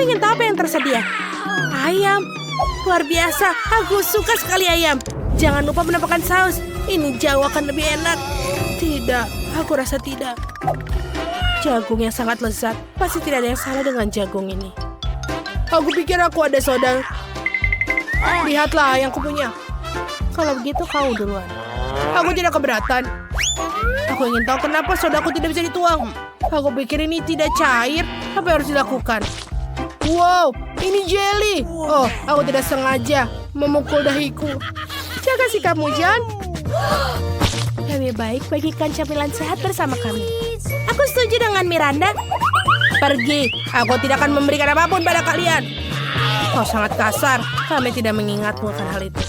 ingin tahu apa yang tersedia. Ayam. Luar biasa, aku suka sekali ayam. Jangan lupa menambahkan saus. Ini jauh akan lebih enak. Tidak, aku rasa tidak. Jagung yang sangat lezat. Pasti tidak ada yang salah dengan jagung ini. Aku pikir aku ada soda. Lihatlah yang kupunya. Kalau begitu kau duluan. Aku tidak keberatan. Aku ingin tahu kenapa sodaku tidak bisa dituang. Aku pikir ini tidak cair. Apa yang harus dilakukan? Wow, ini jelly. Oh, aku tidak sengaja memukul dahiku. Jaga sikapmu, John. Lebih baik bagikan camilan sehat bersama kami. Aku setuju dengan Miranda. Pergi, aku tidak akan memberikan apapun pada kalian. Kau sangat kasar. Kami tidak mengingatmu akan hal itu.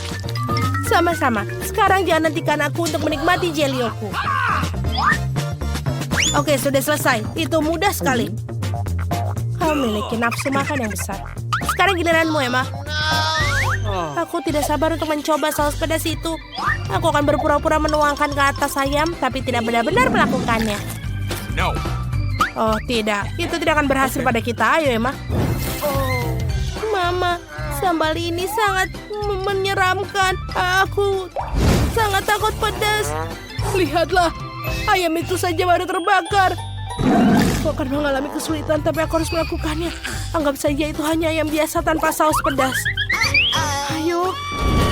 Sama-sama. Sekarang jangan hentikan aku untuk menikmati jelly-ku. Oke, sudah selesai. Itu mudah sekali. Kau memiliki nafsu makan yang besar. Sekarang giliranmu, Emma. Aku tidak sabar untuk mencoba saus pedas itu. Aku akan berpura-pura menuangkan ke atas ayam, tapi tidak benar-benar melakukannya. No. Oh, tidak. Itu tidak akan berhasil pada kita. Ayo, Emma. Oh, Mama, sambal ini sangat menyeramkan. Aku sangat takut pedas. Lihatlah, ayam itu saja baru terbakar. Aku akan mengalami kesulitan, tapi aku harus melakukannya. Anggap saja itu hanya ayam biasa tanpa saus pedas. Ayo.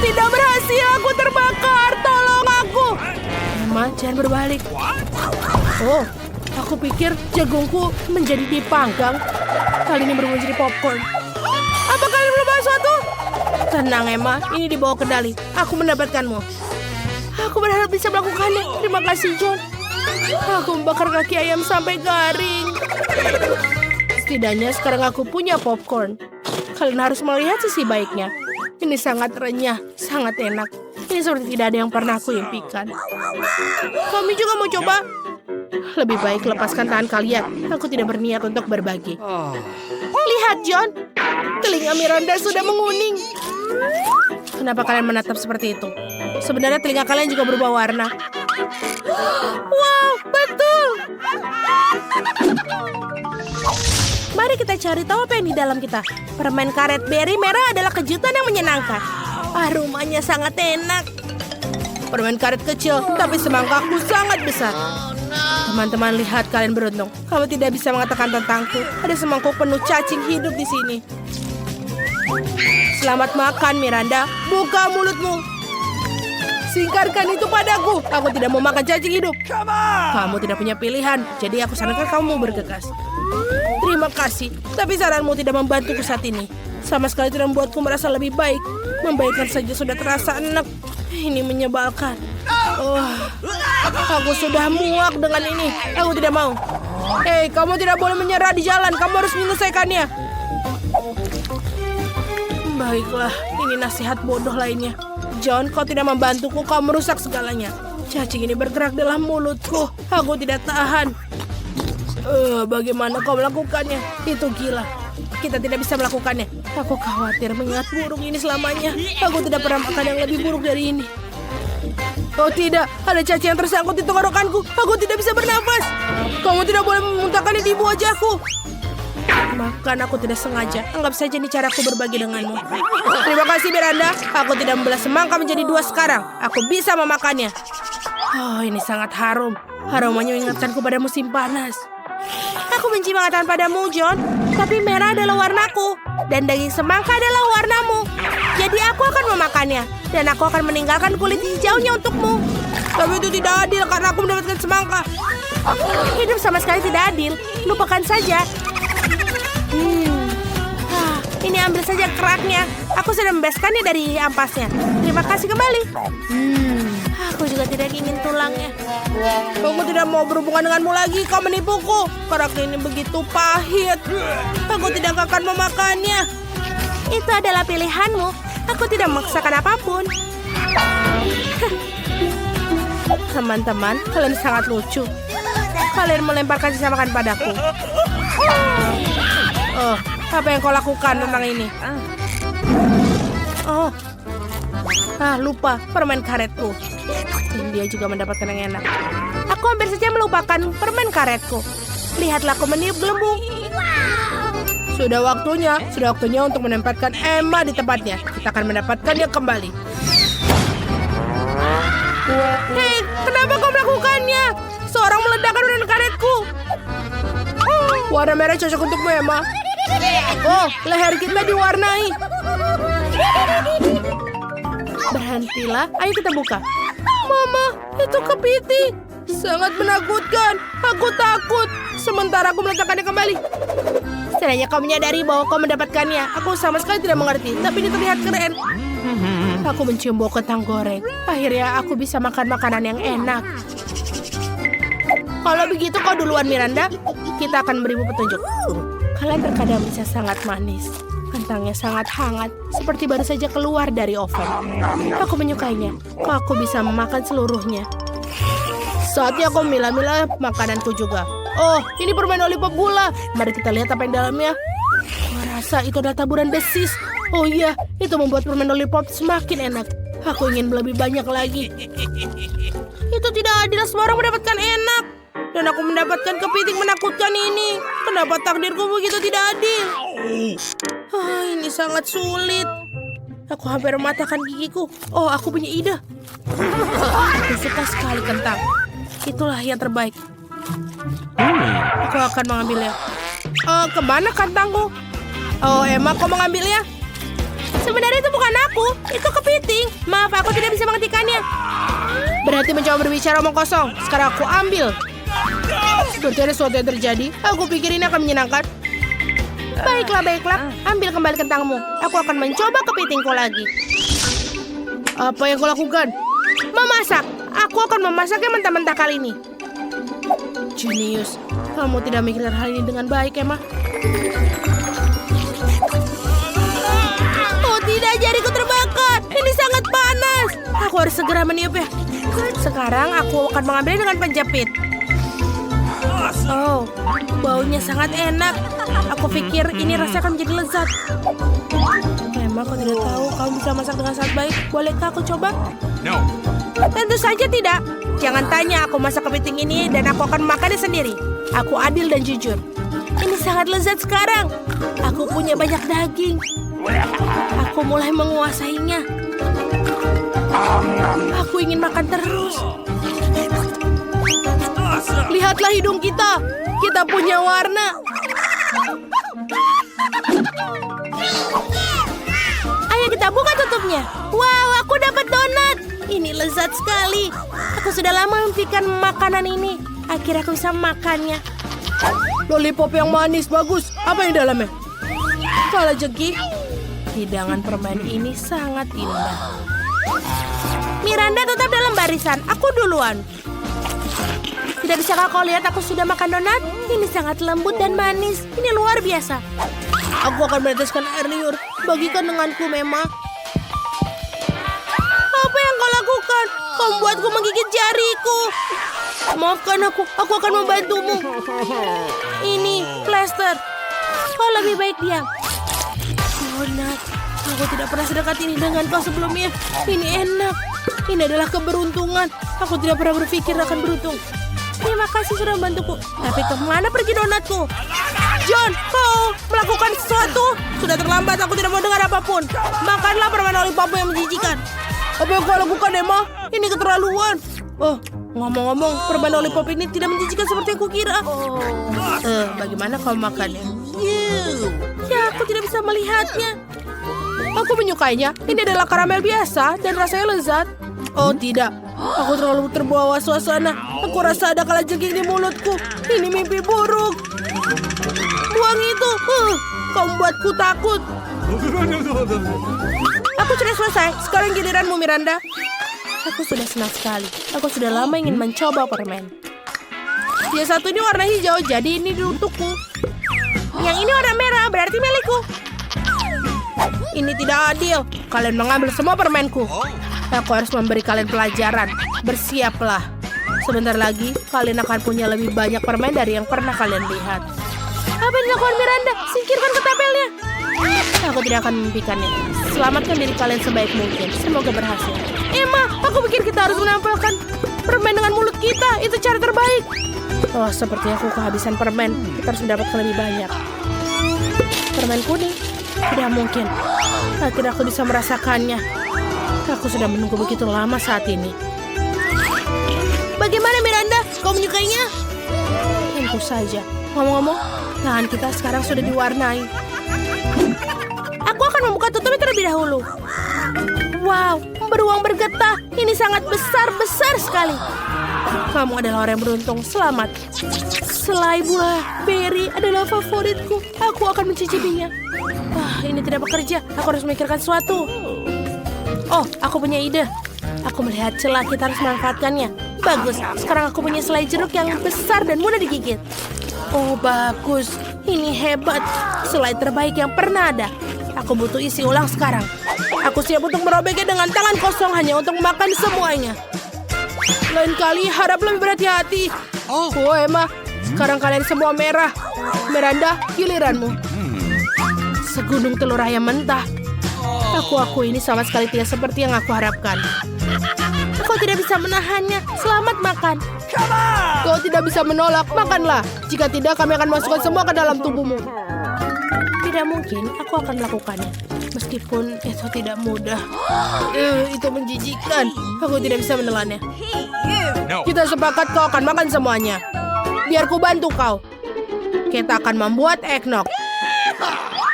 Tidak berhasil, aku terbakar. Tolong aku. Emma, jangan berbalik. Oh, aku pikir jagungku menjadi dipanggang. Kali ini berubah menjadi popcorn. Apa kalian belum bahas sesuatu? Tenang, Emma. Ini di bawah kendali. Aku mendapatkanmu. Aku berharap bisa melakukannya. Terima kasih, John. Aku membakar kaki ayam sampai garing. Setidaknya sekarang aku punya popcorn. Kalian harus melihat sisi baiknya. Ini sangat renyah, sangat enak. Ini seperti tidak ada yang pernah aku impikan. Kami juga mau coba. Lebih baik lepaskan tangan kalian. Aku tidak berniat untuk berbagi. Lihat, John. Telinga Miranda sudah menguning. Kenapa kalian menatap seperti itu? Sebenarnya telinga kalian juga berubah warna. Wow, betul. Mari kita cari tahu apa yang di dalam kita. Permen karet berry merah adalah kejutan yang menyenangkan. Aromanya sangat enak. Permen karet kecil, tapi semangkaku sangat besar. Teman-teman, lihat, kalian beruntung. Kamu tidak bisa mengatakan tentangku. Ada semangkuk penuh cacing hidup di sini. Selamat makan, Miranda. Buka mulutmu. Singkarkan itu padaku. Aku tidak mau makan cacing hidup. Kamu tidak punya pilihan. Jadi aku sarankan kamu bergegas. Terima kasih. Tapi saranmu tidak membantuku saat ini. Sama sekali tidak membuatku merasa lebih baik. Membaikkan saja sudah terasa enak. Ini menyebalkan. Oh, aku sudah muak dengan ini. Aku tidak mau. Hei, kamu tidak boleh menyerah di jalan. Kamu harus menyelesaikannya. Baiklah, ini nasihat bodoh lainnya. John, kau tidak membantuku, kau merusak segalanya. Cacing ini bergerak dalam mulutku. Aku tidak tahan. Bagaimana kau melakukannya? Itu gila. Kita tidak bisa melakukannya. Aku khawatir mengingat burung ini selamanya. Aku tidak pernah makan yang lebih buruk dari ini. Oh tidak, ada cacing yang tersangkut di tenggorokanku. Aku tidak bisa bernafas. Kamu tidak boleh memuntahkannya di ibu wajahku. Makan aku tidak sengaja. Anggap saja ini caraku berbagi denganmu. Terima kasih, Miranda. Aku tidak membelah semangka menjadi dua sekarang. Aku bisa memakannya. Oh, ini sangat harum. Aromanya mengingatkanku pada musim panas. Aku benci mengatakan padamu, John. Tapi merah adalah warnaku. Dan daging semangka adalah warnamu. Jadi aku akan memakannya. Dan aku akan meninggalkan kulit hijaunya untukmu. Tapi itu tidak adil karena aku mendapatkan semangka. Hidup sama sekali tidak adil. Lupakan saja. Ini ambil saja keraknya. Aku sudah membebaskannya dari ampasnya. Terima kasih kembali. Aku juga tidak ingin tulangnya. Aku tidak mau berhubungan denganmu lagi. Kau menipuku. Kerak ini begitu pahit. Aku tidak akan memakannya. Itu adalah pilihanmu. Aku tidak memaksakan apapun. Teman-teman, kalian sangat lucu. Kalian melemparkan sisa makan padaku. Oh, apa yang kau lakukan tentang ini? Oh, lupa permen karetku. Dia juga mendapatkan yang enak. Aku hampir saja melupakan permen karetku. Lihatlah, aku meniup gelembung. Sudah waktunya untuk menempatkan Emma di tempatnya. Kita akan mendapatkannya kembali. Hei, kenapa kau melakukannya? Seorang meledakkan udara karetku. Warna merah cocok untukmu, Emma. Oh, leher kita diwarnai. Berhentilah, ayo kita buka. Mama, itu kepiting. Sangat menakutkan. Aku takut. Sementara aku meletakkannya kembali. Setidaknya kau menyadari bahwa kau mendapatkannya. Aku sama sekali tidak mengerti, tapi ini terlihat keren. Aku mencium bau kentang goreng. Akhirnya aku bisa makan makanan yang enak. Kalau begitu kau duluan, Miranda. Kita akan berimu petunjuk. Kalian terkadang bisa sangat manis. Kentangnya sangat hangat, seperti baru saja keluar dari oven. Aku menyukainya. Aku bisa memakan seluruhnya. Saatnya aku memilah-milah makananku juga. Oh, ini permen lollipop gula. Mari kita lihat apa yang dalamnya. Aku rasa itu adalah taburan besis. Oh iya, itu membuat permen lollipop semakin enak. Aku ingin lebih banyak lagi. Itu tidak adil, semua orang mendapatkan enak. Dan aku mendapatkan kepiting menakutkan ini. Kenapa takdirku begitu tidak adil? Ini sangat sulit. Aku hampir mematahkan gigiku. Oh, aku punya ide. Aku suka sekali kentang. Itulah yang terbaik. Aku akan mengambilnya. Kemana kentangku? Oh, Emma, kau mengambilnya? Sebenarnya itu bukan aku. Itu kepiting. Maaf, aku tidak bisa menghentikannya. Berhenti mencoba berbicara omong kosong. Sekarang aku ambil. Seperti ada sesuatu yang terjadi. Aku pikir ini akan menyenangkan. Baiklah. Ambil kembali kentangmu. Aku akan mencoba kepitingku lagi. Apa yang kau lakukan? Memasak. Aku akan memasaknya mentah-mentah kali ini. Jenius. Kamu tidak memikirkan hal ini dengan baik, Emma. Oh tidak, jariku terbakar. Ini sangat panas. Aku harus segera meniupnya. Sekarang aku akan mengambilnya dengan penjepit. Oh, baunya sangat enak. Aku pikir ini rasanya akan menjadi lezat. Emma, kau tidak tahu kamu bisa masak dengan sangat baik. Bolehkah aku coba? No. Tentu saja tidak. Jangan tanya, aku masak kepiting ini dan aku akan makannya sendiri. Aku adil dan jujur. Ini sangat lezat sekarang. Aku punya banyak daging. Aku mulai menguasainya. Aku ingin makan terus. Lihatlah hidung kita. Kita punya warna. Ayo kita buka tutupnya. Wow, aku dapat donat. Ini lezat sekali. Aku sudah lama memimpikan makanan ini. Akhirnya aku bisa makannya. Lollipop yang manis, bagus. Apa yang dalamnya? Kala jengki. Hidangan permen ini sangat indah. Miranda tetap dalam barisan. Aku duluan. Tidak bisakah kau lihat aku sudah makan donat? Ini sangat lembut dan manis. Ini luar biasa. Aku akan meneteskan air liur. Bagikan denganku, Mema. Apa yang kau lakukan? Kau membuatku menggigit jariku. Maafkan aku akan membantumu. Ini plester. Kau lebih baik diam. Donat. Aku tidak pernah sedekat ini dengan kau sebelumnya. Ini enak. Ini adalah keberuntungan. Aku tidak pernah berpikir akan beruntung. Terima kasih sudah membantuku. Tapi kemana pergi donatku? John, kau melakukan sesuatu. Sudah terlambat, aku tidak mau dengar apapun. Makanlah permen lollipopmu yang menjijikan. Apa yang kau lakukan, Emma? Ini keterlaluan. Oh, ngomong-ngomong, permen lollipop ini tidak menjijikan seperti yang kukira. Bagaimana kau makannya? Ya, aku tidak bisa melihatnya. Aku menyukainya. Ini adalah karamel biasa dan rasanya lezat. Oh tidak, aku terlalu terbawa suasana. Aku rasa ada kalajengking di mulutku. Ini mimpi buruk. Buang itu. Kau membuatku takut. Aku sudah selesai. Sekarang giliranmu, Miranda. Aku sudah senang sekali. Aku sudah lama ingin mencoba permen. Yang satu ini warna hijau, jadi ini untukku. Yang ini warna merah, berarti milikku. Ini tidak adil. Kalian mengambil semua permenku. Aku harus memberi kalian pelajaran. Bersiaplah. Sebentar lagi, kalian akan punya lebih banyak permen dari yang pernah kalian lihat. Apa yang dilakukan Miranda? Singkirkan ketapelnya. Aku tidak akan memimpikannya. Selamatkan diri kalian sebaik mungkin. Semoga berhasil. Emma, aku pikir kita harus menempelkan permen dengan mulut kita. Itu cara terbaik. Oh, seperti aku kehabisan permen. Kita harus mendapatkan lebih banyak. Permen kuning. Tidak mungkin. Akhirnya aku bisa merasakannya. Aku sudah menunggu begitu lama saat ini. Bagaimana Miranda? Kau menyukainya? Tentu saja. Ngomong-ngomong, tangan kita sekarang sudah diwarnai. Aku akan membuka tutupnya terlebih dahulu. Wow, beruang bergetah. Ini sangat besar sekali. Kamu adalah orang yang beruntung. Selamat. Selai buah beri adalah favoritku. Aku akan mencicipinya. Ini tidak bekerja. Aku harus memikirkan sesuatu. Oh, aku punya ide. Aku melihat celah, kita harus memanfaatkannya. Bagus, sekarang aku punya selai jeruk yang besar dan mudah digigit. Oh, bagus. Ini hebat. Selai terbaik yang pernah ada. Aku butuh isi ulang sekarang. Aku siap untuk merobeknya dengan tangan kosong hanya untuk makan semuanya. Lain kali harap lebih berhati-hati. Oh, Emma. Sekarang kalian semua merah. Miranda, giliranmu. Segunung telur ayam mentah. Aku ini sama sekali tidak seperti yang aku harapkan. Kau tidak bisa menahannya. Selamat makan. Kau tidak bisa menolak. Makanlah. Jika tidak, kami akan masukkan semua ke dalam tubuhmu. Tidak mungkin. Aku akan melakukannya. Meskipun itu tidak mudah. Itu menjijikkan. Aku tidak bisa menelannya. Kita sepakat kau akan makan semuanya. Biar ku bantu kau. Kita akan membuat eggnog.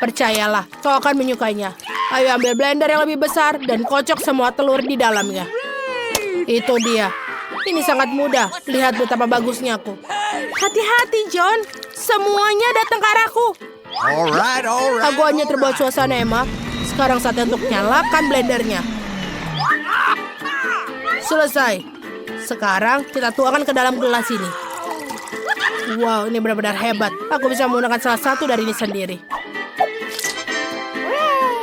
Percayalah, kau akan menyukainya. Ayo ambil blender yang lebih besar dan kocok semua telur di dalamnya. Itu dia. Ini sangat mudah. Lihat betapa bagusnya aku. Hati-hati, John. Semuanya datang ke arahku. Alright. Aku hanya terbawa suasana, Emma. Sekarang saatnya untuk nyalakan blendernya. Selesai. Sekarang kita tuangkan ke dalam gelas ini. Wow, ini benar-benar hebat. Aku bisa menggunakan salah satu dari ini sendiri.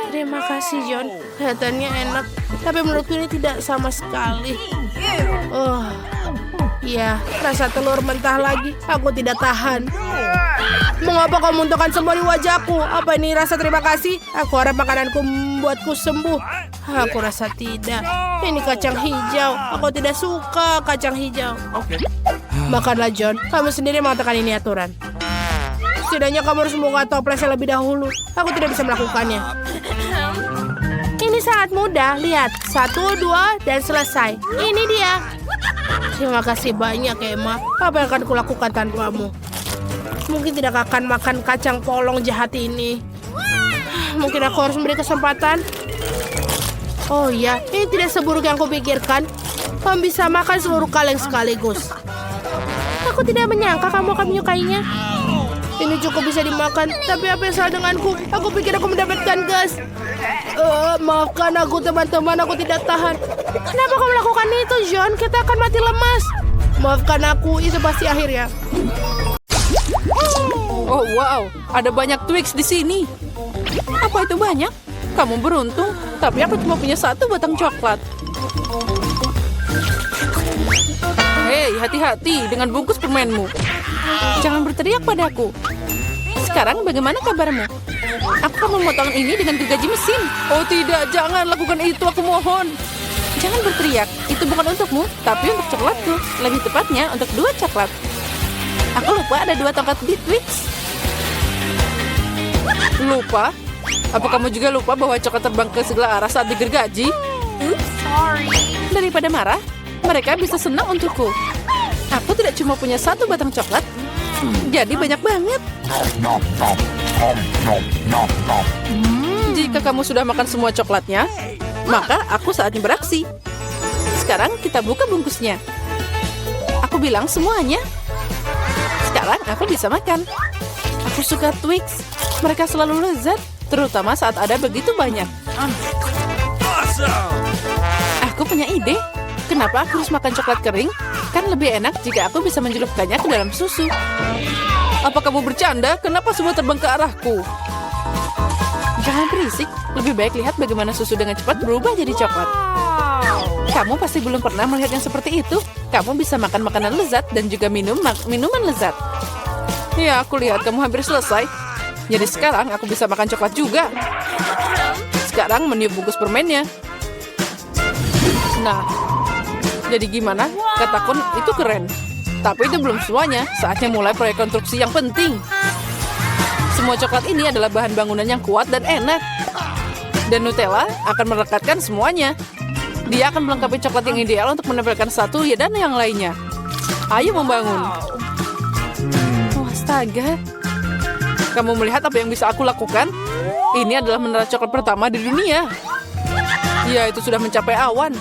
Terima kasih, John. Kelihatannya enak. Tapi menurutku ini tidak sama sekali. Ya, rasa telur mentah lagi. Aku tidak tahan. Mengapa kau munculkan semua di wajahku? Apa ini rasa terima kasih? Aku harap makananku membuatku sembuh. Aku rasa tidak. Ini kacang hijau. Aku tidak suka kacang hijau. Makanlah, John. Kamu sendiri mengatakan ini aturan. Setidaknya kamu harus membuka toplesnya lebih dahulu. Aku tidak bisa melakukannya. Ini sangat mudah. Lihat. 1, 2, dan selesai. Ini dia. Terima kasih banyak, Emma. Apa yang akan kulakukan tanpamu? Mungkin tidak akan makan kacang polong jahat ini. Mungkin aku harus memberi kesempatan. Oh iya, ini tidak seburuk yang kupikirkan. Kamu bisa makan seluruh kaleng sekaligus. Aku tidak menyangka kamu akan menyukainya. Ini cukup bisa dimakan, tapi apa yang salah denganku? Aku pikir aku mendapatkan gas. Maafkan aku, teman-teman, aku tidak tahan. Kenapa kamu melakukan itu, John? Kita akan mati lemas. Maafkan aku, itu pasti akhirnya. Oh wow, ada banyak Twix di sini. Apa itu banyak? Kamu beruntung, tapi aku cuma punya 1 batang coklat. Hei, hati-hati dengan bungkus permenmu. Jangan berteriak padaku. Sekarang bagaimana kabarmu? Aku akan memotong ini dengan gergaji mesin. Oh tidak, jangan lakukan itu, aku mohon. Jangan berteriak, itu bukan untukmu, tapi untuk coklatku. Lebih tepatnya untuk 2 coklat. Aku lupa ada 2 tongkat di Twix. Lupa? Apa kamu juga lupa bahwa coklat terbang ke segala arah saat digergaji? Sorry. Daripada marah, mereka bisa senang untukku. Aku tidak cuma punya 1 batang coklat, jadi banyak banget. Jika kamu sudah makan semua coklatnya, maka aku saatnya beraksi. Sekarang kita buka bungkusnya. Aku bilang semuanya. Sekarang aku bisa makan. Aku suka Twix. Mereka selalu lezat, terutama saat ada begitu banyak. Aku punya ide. Kenapa aku harus makan coklat kering? Kan lebih enak jika aku bisa mencelupkannya ke dalam susu. Apa kamu bercanda? Kenapa semua terbang ke arahku? Jangan berisik. Lebih baik lihat bagaimana susu dengan cepat berubah jadi coklat. Kamu pasti belum pernah melihat yang seperti itu. Kamu bisa makan makanan lezat dan juga minuman lezat. Ya, aku lihat kamu hampir selesai. Jadi sekarang aku bisa makan coklat juga. Sekarang meniup bungkus permennya. Nah, jadi gimana? Katakan itu keren. Tapi itu belum semuanya. Saatnya mulai proyek konstruksi yang penting. Semua coklat ini adalah bahan bangunan yang kuat dan enak. Dan Nutella akan merekatkan semuanya. Dia akan melengkapi coklat yang ideal untuk menempelkan satu ya dan yang lainnya. Ayo membangun. Oh, astaga. Kamu melihat apa yang bisa aku lakukan? Ini adalah menara coklat pertama di dunia. Ya, itu sudah mencapai awan.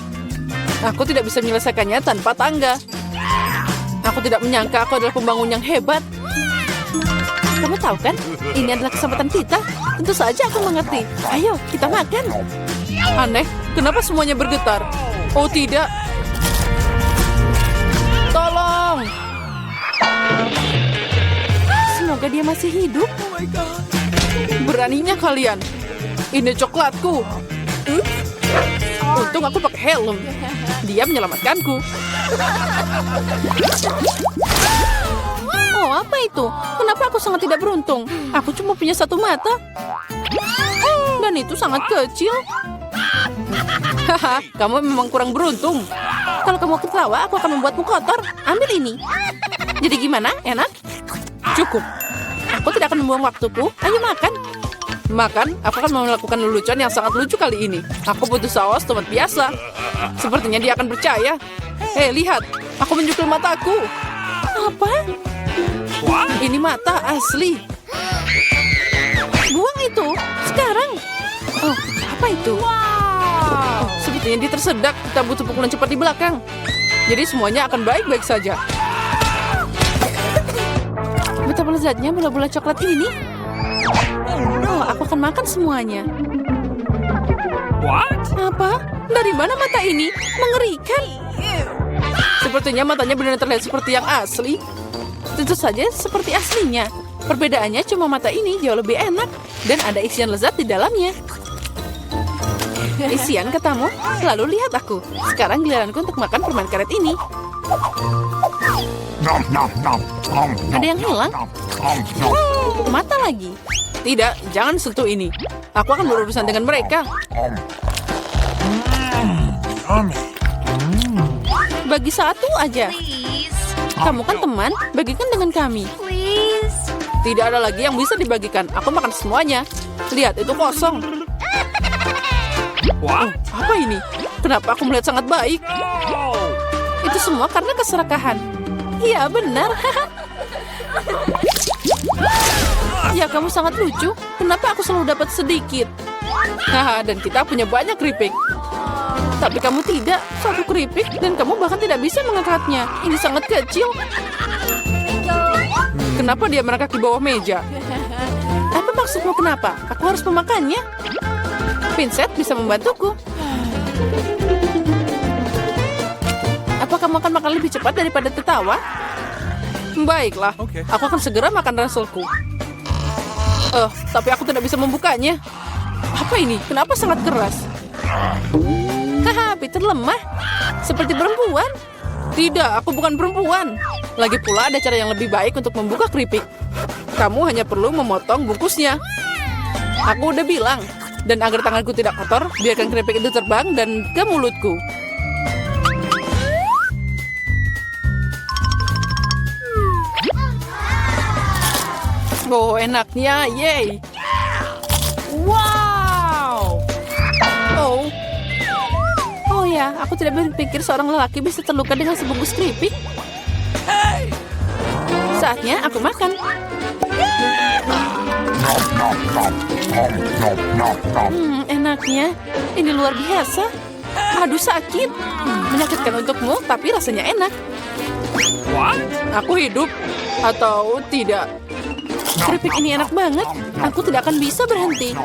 Aku tidak bisa menyelesaikannya tanpa tangga. Aku tidak menyangka aku adalah pembangun yang hebat. Kamu tahu kan, ini adalah kesempatan kita. Tentu saja aku mengerti. Ayo, kita makan. Aneh, kenapa semuanya bergetar? Oh tidak. Tolong. Semoga dia masih hidup. Beraninya kalian. Ini coklatku. Untung aku pakai helm. Dia menyelamatkanku. Oh, apa itu? Kenapa aku sangat tidak beruntung? Aku cuma punya satu mata. Dan itu sangat kecil. Haha, kamu memang kurang beruntung. Kalau kamu ketawa, aku akan membuatmu kotor. Ambil ini. Jadi gimana? Enak? Cukup. Aku tidak akan membuang waktuku. Ayo makan. Makan, aku akan melakukan lelucon yang sangat lucu kali ini. Aku butuh saus tomat biasa. Sepertinya dia akan percaya. Lihat. Aku menjukul mataku. Apa? Ini mata asli. Buang itu. Sekarang. Oh, apa itu? Oh, sepertinya dia tersedak. Kita butuh pukulan cepat di belakang. Jadi semuanya akan baik-baik saja. Betapa lezatnya bola-bola coklat ini. Oh, aku akan makan semuanya. Apa? Dari mana mata ini? Mengerikan. Sepertinya matanya benar-benar terlihat seperti yang asli. Tentu saja seperti aslinya. Perbedaannya cuma mata ini jauh lebih enak. Dan ada isian lezat di dalamnya. Isian katamu? Lalu lihat aku. Sekarang giliranku untuk makan permen karet ini. Ada yang hilang? Mata lagi. Tidak, jangan sentuh ini. Aku akan berurusan dengan mereka. Bagi satu aja. Kamu kan teman, bagikan dengan kami. Tidak ada lagi yang bisa dibagikan. Aku makan semuanya. Lihat, itu kosong. Oh, apa ini? Kenapa aku melihat sangat baik? Itu semua karena keserakahan. Iya, benar. Ya, kamu sangat lucu. Kenapa aku selalu dapat sedikit? Haha, dan kita punya banyak keripik. Tapi kamu tidak. Satu keripik dan kamu bahkan tidak bisa mengangkatnya. Ini sangat kecil. Kenapa dia merangkak di bawah meja? Apa maksudmu kenapa? Aku harus memakannya. Pinset bisa membantuku. Apa kamu akan makan lebih cepat daripada tertawa? Baiklah, aku akan segera makan raselku. Tapi aku tidak bisa membukanya. Apa ini? Kenapa sangat keras? Haha, Peter lemah. Seperti perempuan. Tidak, aku bukan perempuan. Lagi pula ada cara yang lebih baik untuk membuka keripik. Kamu hanya perlu memotong bungkusnya. Aku udah bilang. Dan agar tanganku tidak kotor, biarkan keripik itu terbang dan ke mulutku. Oh, enaknya. Yeay. Wow. Oh ya, aku tidak berpikir seorang lelaki bisa terluka dengan sebungkus keripik. Saatnya aku makan. Enaknya. Ini luar biasa. Aduh, sakit. Menyakitkan untukmu, tapi rasanya enak. Aku hidup atau tidak? Keripik ini enak banget. Aku tidak akan bisa berhenti.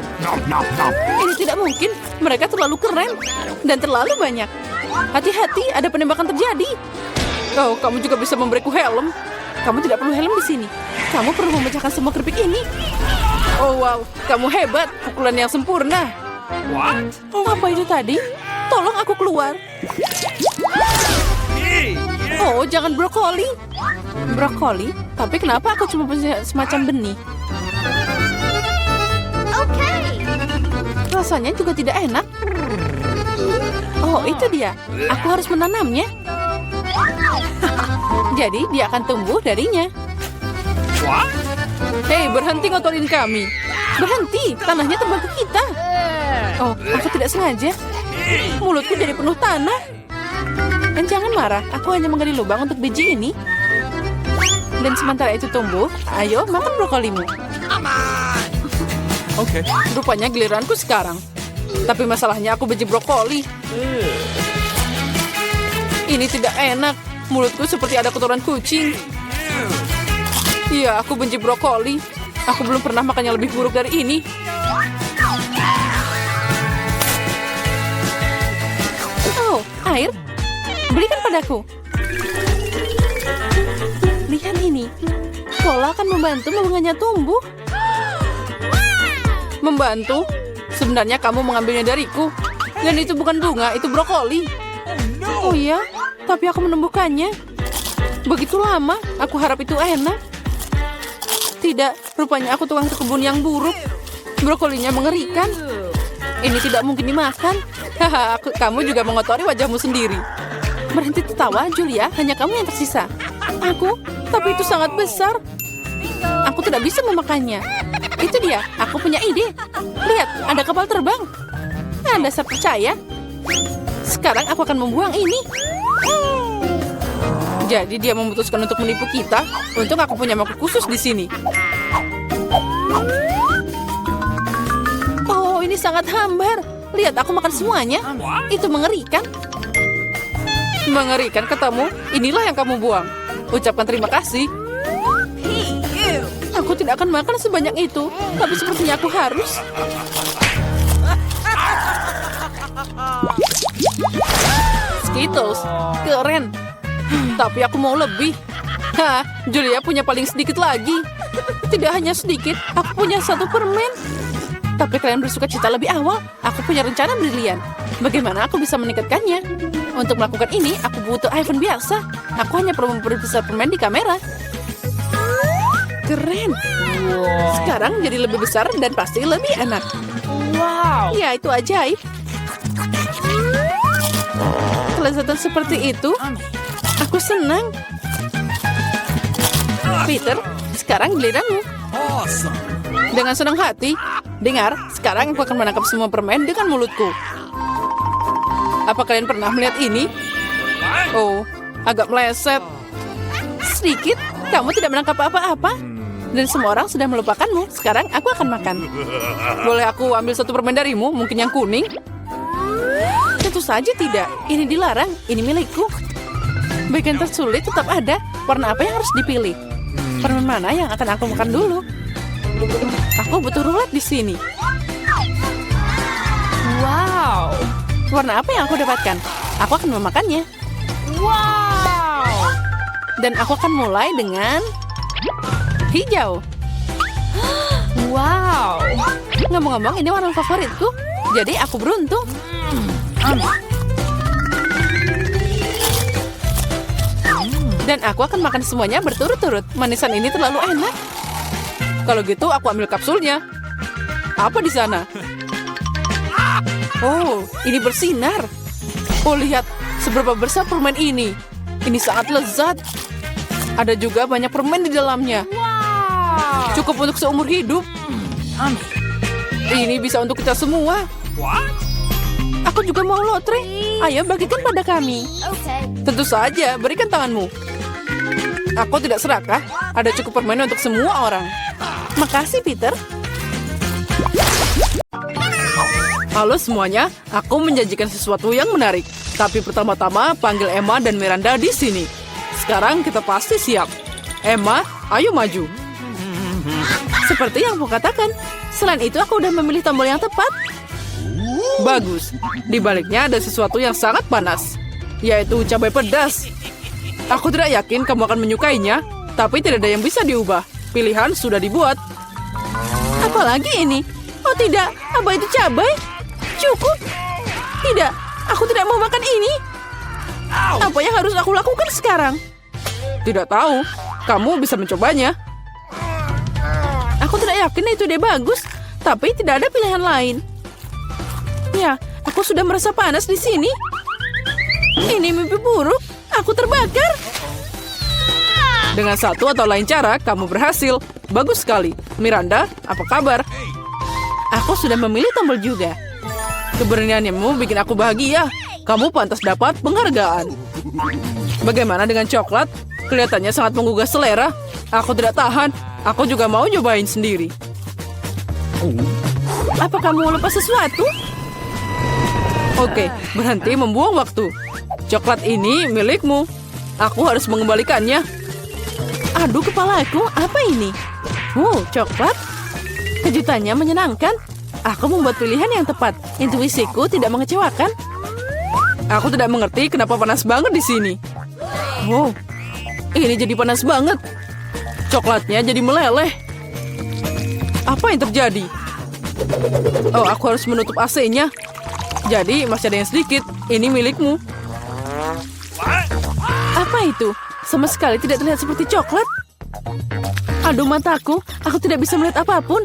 Ini tidak mungkin. Mereka terlalu keren. Dan terlalu banyak. Hati-hati, ada penembakan terjadi. Oh, kamu juga bisa memberiku helm. Kamu tidak perlu helm di sini. Kamu perlu memecahkan semua keripik ini. Oh, wow. Kamu hebat. Pukulan yang sempurna. Apa itu tadi? Tolong aku keluar. Oh, jangan brokoli. Brokoli? Tapi kenapa aku cuma punya semacam benih? Rasanya juga tidak enak. Oh, itu dia. Aku harus menanamnya. Jadi dia akan tumbuh darinya. Hei, berhenti ngotorin kami. Berhenti, tanahnya terbang ke kita. Oh, aku tidak sengaja. Mulutku jadi penuh tanah. Dan jangan marah, aku hanya menggali lubang untuk biji ini. Dan sementara itu tumbuh, ayo makan brokolimu. Okay. Rupanya giliranku sekarang. Tapi masalahnya aku benci brokoli. Ini tidak enak. Mulutku seperti ada kotoran kucing. Iya, aku benci brokoli. Aku belum pernah makan yang lebih buruk dari ini. Oh, air. Berikan padaku. Lihat ini. Cola akan membantu bunganya tumbuh. Membantu? Sebenarnya kamu mengambilnya dariku. Dan itu bukan bunga, itu brokoli. Oh iya, tapi aku menumbuhkannya. Begitu lama, aku harap itu enak. Tidak, rupanya aku tukang kebun yang buruk. Brokolinya mengerikan. Ini tidak mungkin dimakan. Haha, kamu juga mengotori wajahmu sendiri. Berhenti tertawa, Julia. Hanya kamu yang tersisa. Aku? Tapi itu sangat besar. Aku tidak bisa memakannya. Itu dia, aku punya ide. Lihat, ada kapal terbang. Anda saya percaya. Sekarang aku akan membuang ini. Jadi dia memutuskan untuk menipu kita. Untung aku punya mangkuk khusus di sini. Oh, ini sangat hambar. Lihat, aku makan semuanya. Itu mengerikan. Mengerikan katamu? Inilah yang kamu buang. Ucapkan terima kasih. Aku tidak akan makan sebanyak itu. Tapi sepertinya aku harus. Skittles, keren. Tapi aku mau lebih. Hah, Julia punya paling sedikit lagi. Tidak hanya sedikit, aku punya 1 permen. Tapi kalian bersuka cita lebih awal. Aku punya rencana brilian. Bagaimana aku bisa meningkatkannya? Untuk melakukan ini, aku butuh iPhone biasa. Aku hanya perlu memperbesar permen di kamera. Keren. Sekarang jadi lebih besar dan pasti lebih enak. Wow. Ya, itu ajaib. Kelezatan seperti itu, aku senang. Peter, sekarang giliranmu. Awesome. Dengan senang hati. Dengar, sekarang aku akan menangkap semua permen dengan mulutku. Apa kalian pernah melihat ini? Oh, agak meleset. Sedikit, kamu tidak menangkap apa-apa. Dan semua orang sudah melupakanmu. Sekarang aku akan makan. Boleh aku ambil 1 permen darimu? Mungkin yang kuning? Tentu saja tidak. Ini dilarang. Ini milikku. Bagian tersulit tetap ada. Warna apa yang harus dipilih? Permen mana yang akan aku makan dulu? Aku butuh rulet di sini. Wow. Warna apa yang aku dapatkan? Aku akan memakannya. Wow. Dan aku akan mulai dengan hijau. Wow. Ngomong-ngomong, ini warna favoritku. Jadi aku beruntung. Dan aku akan makan semuanya berturut-turut. Manisan ini terlalu enak. Kalau gitu, aku ambil kapsulnya. Apa di sana? Oh, ini bersinar. Oh, lihat seberapa besar permen ini. Ini sangat lezat. Ada juga banyak permen di dalamnya. Wow. Cukup untuk seumur hidup. Ini bisa untuk kita semua. Aku juga mau lotre. Ayo bagikan pada kami. Okay. Tentu saja, berikan tanganmu. Aku tidak serakah. Ada cukup permen untuk semua orang. Makasih, Peter. Halo semuanya, aku menjanjikan sesuatu yang menarik. Tapi pertama-tama panggil Emma dan Miranda di sini. Sekarang kita pasti siap. Emma, ayo maju. Seperti yang aku katakan. Selain itu, aku udah memilih tombol yang tepat. Bagus. Di baliknya ada sesuatu yang sangat panas, yaitu cabai pedas. Aku tidak yakin kamu akan menyukainya, tapi tidak ada yang bisa diubah. Pilihan sudah dibuat. Apalagi ini? Oh tidak, apa itu cabai? Cukup. Tidak, aku tidak mau makan ini. Apa yang harus aku lakukan sekarang? Tidak tahu. Kamu bisa mencobanya. Aku tidak yakin itu ide bagus, tapi tidak ada pilihan lain. Ya, aku sudah merasa panas di sini. Ini mimpi buruk. Aku terbakar. Dengan satu atau lain cara, kamu berhasil. Bagus sekali. Miranda, apa kabar? Aku sudah memilih tombol juga. Keberanianmu bikin aku bahagia. Kamu pantas dapat penghargaan. Bagaimana dengan coklat? Kelihatannya sangat menggugah selera. Aku tidak tahan. Aku juga mau nyobain sendiri. Apa kamu lupa sesuatu? Oke, berhenti membuang waktu. Coklat ini milikmu. Aku harus mengembalikannya. Aduh, kepalaku. Apa ini? Coklat. Kejutannya menyenangkan. Aku membuat pilihan yang tepat. Intuisiku tidak mengecewakan. Aku tidak mengerti kenapa panas banget di sini. Ini jadi panas banget. Coklatnya jadi meleleh. Apa yang terjadi? Aku harus menutup AC-nya. Jadi masih ada yang sedikit. Ini milikmu. Apa itu? Sama sekali tidak terlihat seperti coklat. Aduh, mataku. Aku tidak bisa melihat apapun.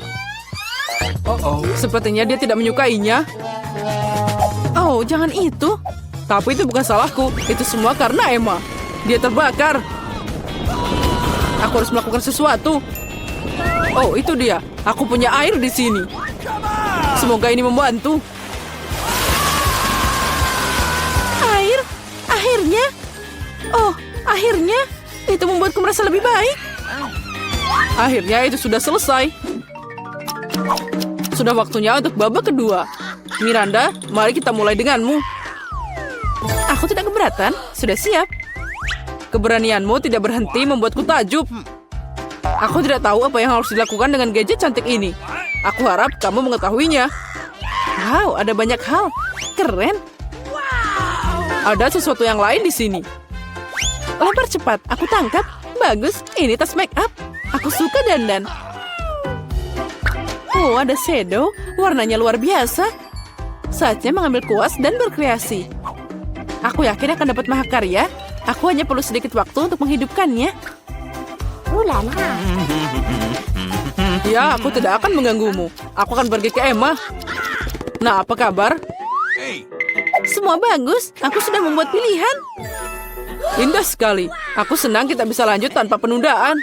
Sepertinya dia tidak menyukainya. Jangan itu. Tapi itu bukan salahku. Itu semua karena Emma. Dia terbakar. Aku harus melakukan sesuatu. Itu dia. Aku punya air di sini. Semoga ini membantu. Air? Akhirnya? Akhirnya. Itu membuatku merasa lebih baik. Akhirnya itu sudah selesai. Sudah waktunya untuk babak kedua. Miranda, mari kita mulai denganmu. Aku tidak keberatan. Sudah siap. Keberanianmu tidak berhenti membuatku takjub. Aku tidak tahu apa yang harus dilakukan dengan gadget cantik ini. Aku harap kamu mengetahuinya. Wow, ada banyak hal. Keren. Ada sesuatu yang lain di sini. Lempar cepat. Aku tangkap. Bagus. Ini tas make up. Aku suka dandan. Ada shadow. Warnanya luar biasa. Saatnya mengambil kuas dan berkreasi. Aku yakin akan dapat mahakarya. Aku hanya perlu sedikit waktu untuk menghidupkannya. Ya, aku tidak akan mengganggumu. Aku akan pergi ke Emma. Nah, apa kabar? Semua bagus. Aku sudah membuat pilihan. Indah sekali. Aku senang kita bisa lanjut tanpa penundaan.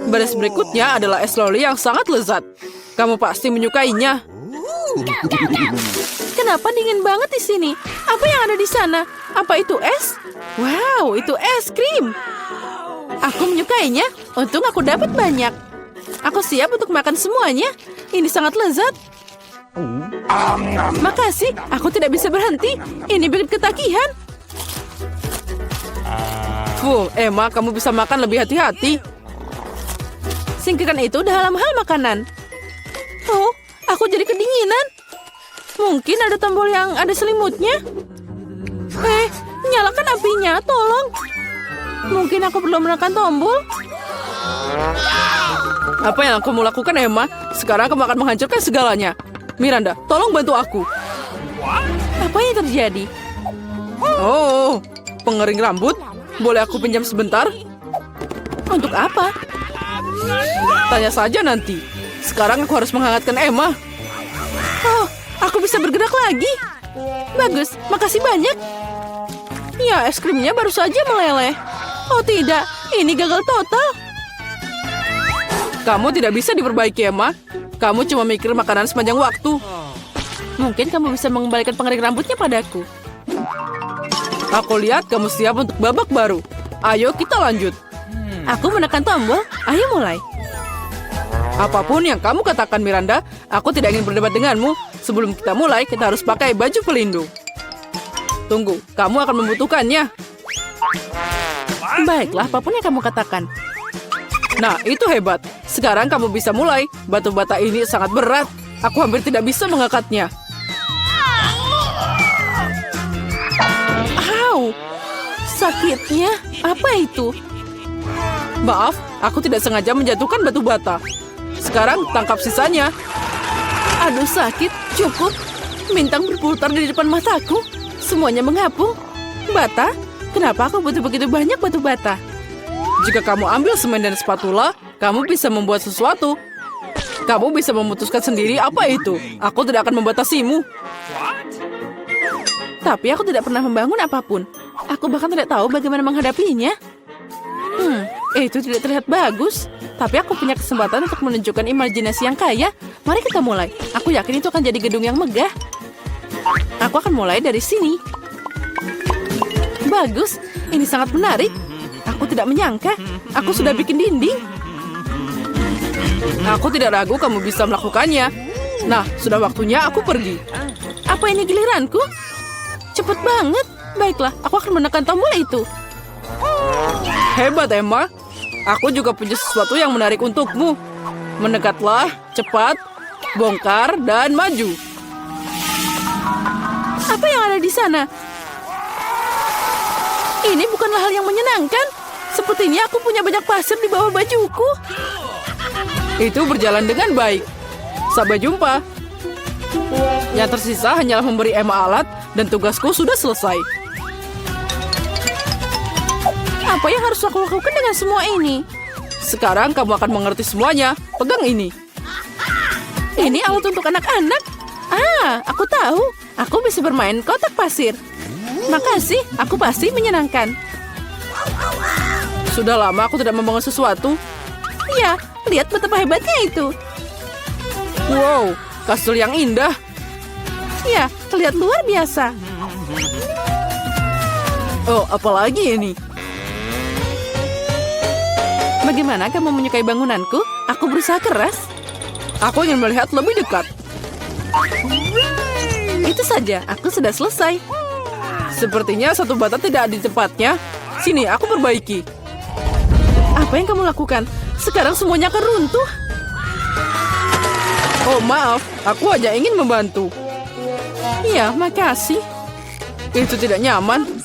Baris berikutnya adalah es loli yang sangat lezat. Kamu pasti menyukainya. Kenapa dingin banget di sini? Apa yang ada di sana? Apa itu es? Wow, itu es krim. Aku menyukainya. Untung aku dapat banyak. Aku siap untuk makan semuanya. Ini sangat lezat. Makasih, aku tidak bisa berhenti. Ini bikin ketagihan. Emma, kamu bisa makan lebih hati-hati. Singkirkan itu dalam hal makanan. Aku jadi kedinginan. Mungkin ada tombol yang ada selimutnya. Nyalakan apinya, tolong. Mungkin aku perlu menekan tombol. Apa yang kamu lakukan, Emma? Sekarang kamu akan menghancurkan segalanya. Miranda, tolong bantu aku. Apa yang terjadi? Pengering rambut. Boleh aku pinjam sebentar? Untuk apa? Tanya saja nanti. Sekarang aku harus menghangatkan Emma. Aku bisa bergerak lagi. Bagus, makasih banyak. Ya, es krimnya baru saja meleleh. Tidak, ini gagal total. Kamu tidak bisa diperbaiki, Emma. Kamu cuma mikir makanan sepanjang waktu. Mungkin kamu bisa mengembalikan pengering rambutnya padaku. Aku lihat kamu siap untuk babak baru. Ayo kita lanjut. Aku menekan tombol. Ayo mulai. Apapun yang kamu katakan, Miranda, aku tidak ingin berdebat denganmu. Sebelum kita mulai, kita harus pakai baju pelindung. Tunggu, kamu akan membutuhkannya. Baiklah, apapun yang kamu katakan. Nah, itu hebat. Sekarang kamu bisa mulai. Batu bata ini sangat berat. Aku hampir tidak bisa mengangkatnya. Sakitnya. Apa itu? Maaf, aku tidak sengaja menjatuhkan batu bata. Sekarang tangkap sisanya. Aduh, sakit. Cukup. Bintang berputar di depan mataku. Semuanya mengapung. Bata? Kenapa aku butuh begitu banyak batu bata? Jika kamu ambil semen dan spatula, kamu bisa membuat sesuatu. Kamu bisa memutuskan sendiri apa itu. Aku tidak akan membatasimu. Tapi aku tidak pernah membangun apapun. Aku bahkan tidak tahu bagaimana menghadapinya. Itu tidak terlihat bagus. Tapi aku punya kesempatan untuk menunjukkan imajinasi yang kaya. Mari kita mulai. Aku yakin itu akan jadi gedung yang megah. Aku akan mulai dari sini. Bagus, ini sangat menarik. Aku tidak menyangka. Aku sudah bikin dinding. Aku tidak ragu kamu bisa melakukannya. Nah, sudah waktunya aku pergi. Apa ini giliranku? Cepet banget. Baiklah, aku akan menekan tombol itu. Hebat, Emma. Aku juga punya sesuatu yang menarik untukmu. Mendekatlah, cepat, bongkar, dan maju. Apa yang ada di sana? Ini bukanlah hal yang menyenangkan. Sepertinya aku punya banyak pasir di bawah bajuku. Itu berjalan dengan baik. Sampai jumpa. Yang tersisa hanyalah memberi Emma alat dan tugasku sudah selesai. Apa yang harus aku lakukan dengan semua ini? Sekarang kamu akan mengerti semuanya. Pegang ini. Ini alat untuk anak-anak. Ah, aku tahu. Aku bisa bermain kotak pasir. Makasih, aku pasti menyenangkan. Sudah lama aku tidak membangun sesuatu. Ya, lihat betapa hebatnya itu. Wow, kastil yang indah. Ya, terlihat luar biasa. Oh, apalagi ini? Bagaimana kamu menyukai bangunanku? Aku berusaha keras. Aku ingin melihat lebih dekat. Itu saja, aku sudah selesai. Sepertinya satu bata tidak di tempatnya. Sini, aku perbaiki. Apa yang kamu lakukan? Sekarang semuanya akan runtuh. Oh, maaf. Aku hanya ingin membantu. Iya, makasih. Itu tidak nyaman.